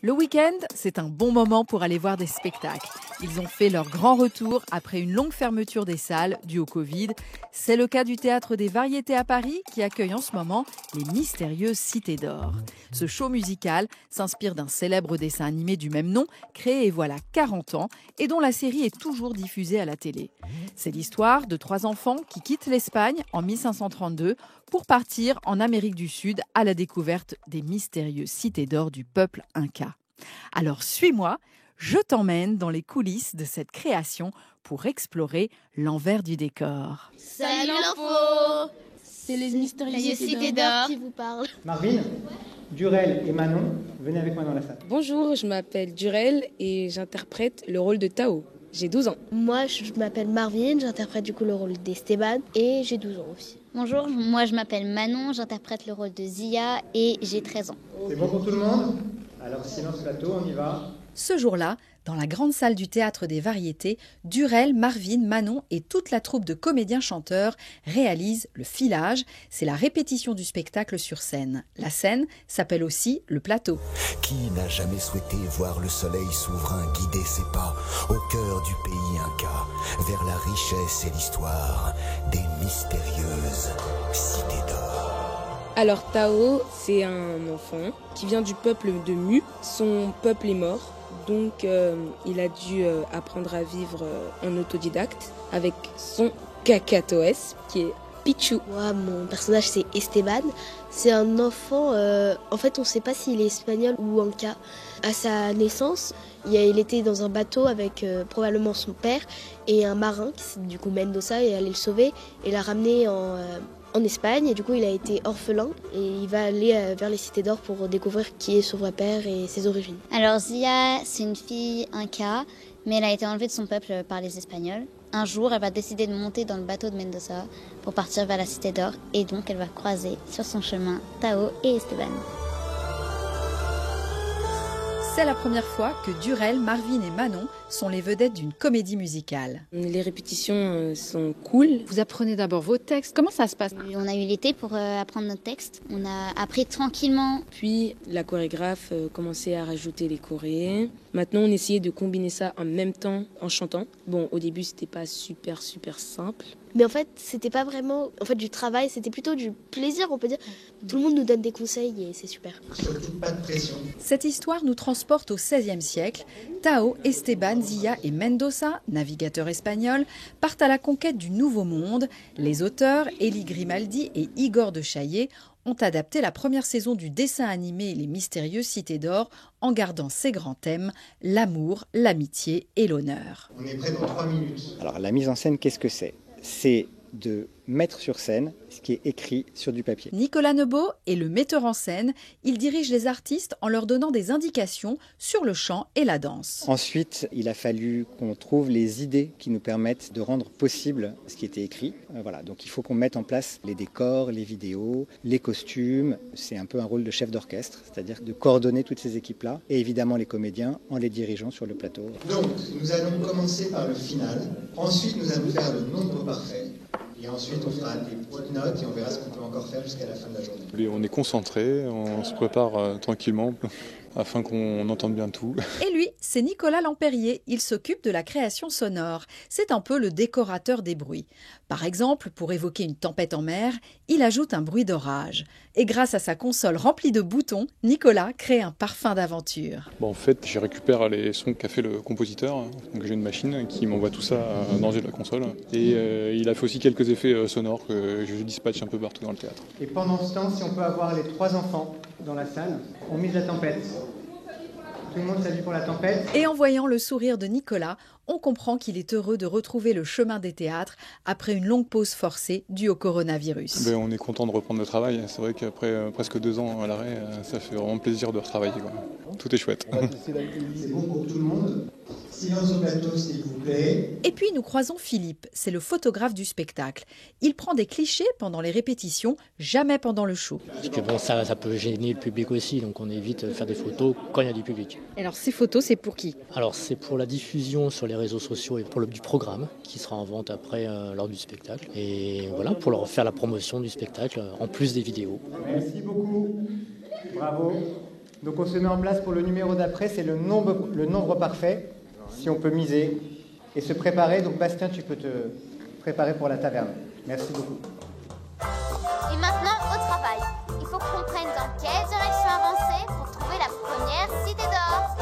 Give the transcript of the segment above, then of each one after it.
Le week-end, c'est un bon moment pour aller voir des spectacles. Ils ont fait leur grand retour après une longue fermeture des salles due au Covid. C'est le cas du Théâtre des Variétés à Paris qui accueille en ce moment les mystérieuses Cités d'Or. Ce show musical s'inspire d'un célèbre dessin animé du même nom, créé voilà 40 ans et dont la série est toujours diffusée à la télé. C'est l'histoire de 3 enfants qui quittent l'Espagne en 1532 pour partir en Amérique du Sud à la découverte des mystérieuses cités d'or du peuple inca. Alors suis-moi, je t'emmène dans les coulisses de cette création pour explorer l'envers du décor. Salut l'info! C'est les mystérieuses cités d'or qui vous parlent. Marvin, Durel et Manon, venez avec moi dans la salle. Bonjour, je m'appelle Durel et j'interprète le rôle de Tao. J'ai 12 ans. Moi, je m'appelle Marvin, j'interprète du coup le rôle d'Esteban et j'ai 12 ans aussi. Bonjour, moi je m'appelle Manon, j'interprète le rôle de Zia et j'ai 13 ans. C'est bon pour tout le monde? Alors silence plateau, on y va. Ce jour-là, dans la grande salle du Théâtre des Variétés, Durel, Marvin, Manon et toute la troupe de comédiens-chanteurs réalisent le filage. C'est la répétition du spectacle sur scène. La scène s'appelle aussi le plateau. Qui n'a jamais souhaité voir le soleil souverain guider ses pas au cœur du pays inca, vers la richesse et l'histoire des mystérieuses cités d'or? Alors Tao, c'est un enfant qui vient du peuple de Mu. Son peuple est mort. Donc il a dû apprendre à vivre en autodidacte avec son cacatoès qui est Pichou. Moi, mon personnage c'est Esteban. C'est un enfant, en fait on ne sait pas s'il est espagnol ou inca. À sa naissance, il était dans un bateau avec probablement son père et un marin, qui du coup Mendoza, est allé le sauver et l'a ramené en Espagne, et du coup il a été orphelin et il va aller vers les cités d'or pour découvrir qui est son vrai père et ses origines. Alors Zia, c'est une fille inca, mais elle a été enlevée de son peuple par les Espagnols. Un jour, elle va décider de monter dans le bateau de Mendoza pour partir vers la cité d'or, et donc elle va croiser sur son chemin Tao et Esteban. C'est la première fois que Durel, Marvin et Manon sont les vedettes d'une comédie musicale. Les répétitions sont cool. Vous apprenez d'abord vos textes. Comment ça se passe? On a eu l'été pour apprendre notre texte. On a appris tranquillement. Puis la chorégraphe commençait à rajouter les chorés. Maintenant, on essayait de combiner ça en même temps en chantant. Bon, au début, c'était pas super simple. Mais en fait, c'était pas vraiment du travail, c'était plutôt du plaisir, on peut dire. Tout le monde nous donne des conseils et c'est super. Surtout pas de pression. Cette histoire nous transporte au XVIe siècle. Tao, Esteban, Zia et Mendoza, navigateurs espagnols, partent à la conquête du Nouveau Monde. Les auteurs, Elie Grimaldi et Igor de Chaillet, ont adapté la première saison du dessin animé Les Mystérieuses Cités d'Or en gardant ses grands thèmes, l'amour, l'amitié et l'honneur. On est prêt dans 3 minutes. Alors la mise en scène, qu'est-ce que c'est? C'est de mettre sur scène ce qui est écrit sur du papier. Nicolas Nebeau est le metteur en scène. Il dirige les artistes en leur donnant des indications sur le chant et la danse. Ensuite, il a fallu qu'on trouve les idées qui nous permettent de rendre possible ce qui était écrit. Voilà, donc il faut qu'on mette en place les décors, les vidéos, les costumes. C'est un peu un rôle de chef d'orchestre, c'est-à-dire de coordonner toutes ces équipes-là et évidemment les comédiens en les dirigeant sur le plateau. Donc, nous allons commencer par le final. Ensuite, nous allons faire le nombre parfait. Et ensuite, on fera des petites notes et on verra ce qu'on peut encore faire jusqu'à la fin de la journée. On est concentré, on se prépare tranquillement afin qu'on entende bien tout. Et lui, c'est Nicolas Lampérier. Il s'occupe de la création sonore. C'est un peu le décorateur des bruits. Par exemple, pour évoquer une tempête en mer, il ajoute un bruit d'orage. Et grâce à sa console remplie de boutons, Nicolas crée un parfum d'aventure. Bon, en fait, je récupère les sons qu'a fait le compositeur. Donc j'ai une machine qui m'envoie tout ça dans la console. Et il a fait aussi quelques effets sonores que je dispatche un peu partout dans le théâtre. Et pendant ce temps, si on peut avoir les 3 enfants dans la salle, on mise la tempête. Tout le monde s'habille pour la tempête. Et en voyant le sourire de Nicolas, on comprend qu'il est heureux de retrouver le chemin des théâtres après une longue pause forcée due au coronavirus. On est content de reprendre le travail. C'est vrai qu'après presque 2 ans à l'arrêt, ça fait vraiment plaisir de retravailler, quoi. Tout est chouette. C'est bon pour tout le monde. Silence au plateau, s'il vous plaît. Et puis nous croisons Philippe, c'est le photographe du spectacle. Il prend des clichés pendant les répétitions, jamais pendant le show. Parce que bon, ça peut gêner le public aussi, donc on évite de faire des photos quand il y a du public. Alors ces photos, c'est pour qui? Alors c'est pour la diffusion sur les réseaux sociaux et pour du programme qui sera en vente après lors du spectacle. Et voilà, pour leur faire la promotion du spectacle en plus des vidéos. Merci beaucoup. Bravo. Donc on se met en place pour le numéro d'après, c'est le nombre parfait, si on peut miser et se préparer. Donc Bastien, tu peux te préparer pour la taverne. Merci beaucoup. Et maintenant, au travail. Il faut qu'on prenne dans quelle direction avancer pour trouver la première cité d'or.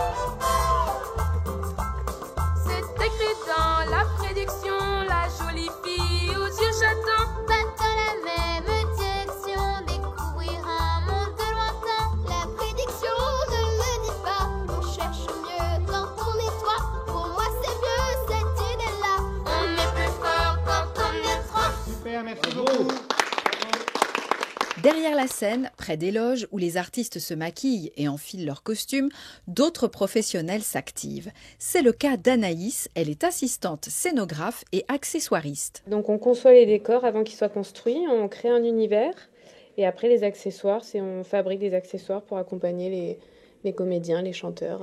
C'est écrit dans la prédiction, la jolie fille aux yeux châtains. Va dans la même direction, découvrir un monde lointain. La prédiction ne le dit pas, on cherche mieux quand on est trois. Pour moi c'est mieux cette idée-là. On est plus fort quand on est trois. Super, merci beaucoup. Derrière la scène, près des loges où les artistes se maquillent et enfilent leurs costumes, d'autres professionnels s'activent. C'est le cas d'Anaïs, elle est assistante scénographe et accessoiriste. Donc on conçoit les décors avant qu'ils soient construits, on crée un univers et après les accessoires, on fabrique des accessoires pour accompagner les comédiens, les chanteurs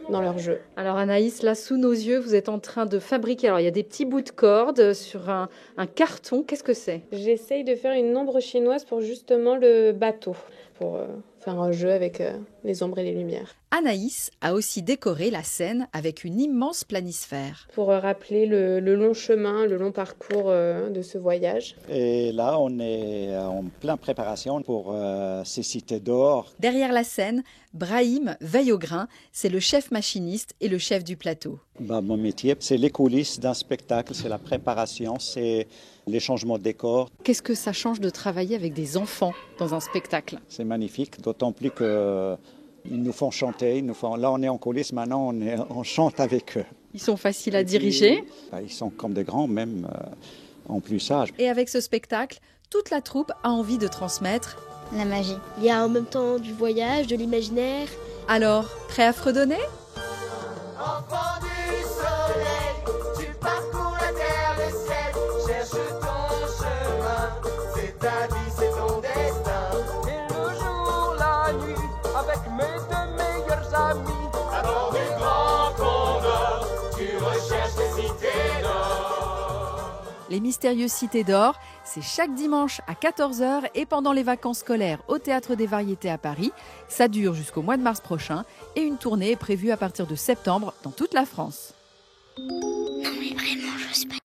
dans leur jeu. Alors Anaïs, là sous nos yeux, vous êtes en train de fabriquer, alors il y a des petits bouts de corde sur un carton, qu'est-ce que c'est ? J'essaye de faire une ombre chinoise pour justement le bateau, pour faire un jeu avec les ombres et les lumières. Anaïs a aussi décoré la scène avec une immense planisphère. Pour rappeler le long chemin, le long parcours de ce voyage. Et là, on est en pleine préparation pour ces cités d'or. Derrière la scène, Brahim veille au grain, c'est le chef machiniste et le chef du plateau. Mon métier, c'est les coulisses d'un spectacle, c'est la préparation, c'est les changements de décor. Qu'est-ce que ça change de travailler avec des enfants dans un spectacle ? C'est magnifique, d'autant plus que ils nous font chanter. Là, on est en coulisses, maintenant, on chante avec eux. Ils sont faciles à diriger ? Ils sont comme des grands, même en plus âge. Et avec ce spectacle, toute la troupe a envie de transmettre la magie. Il y a en même temps du voyage, de l'imaginaire. Alors, prêt à fredonner ? Enfant du soleil, tu parcours la terre, le ciel, cherche ton chemin, c'est ta vie, c'est ton destin. Et le jour, la nuit, avec mes deux meilleurs amis, à bord du grand Condor, tu recherches les cités d'or. Les mystérieuses cités d'or, c'est chaque dimanche à 14h et pendant les vacances scolaires au Théâtre des Variétés à Paris. Ça dure jusqu'au mois de mars prochain et une tournée est prévue à partir de septembre dans toute la France. Non mais vraiment, je sais pas.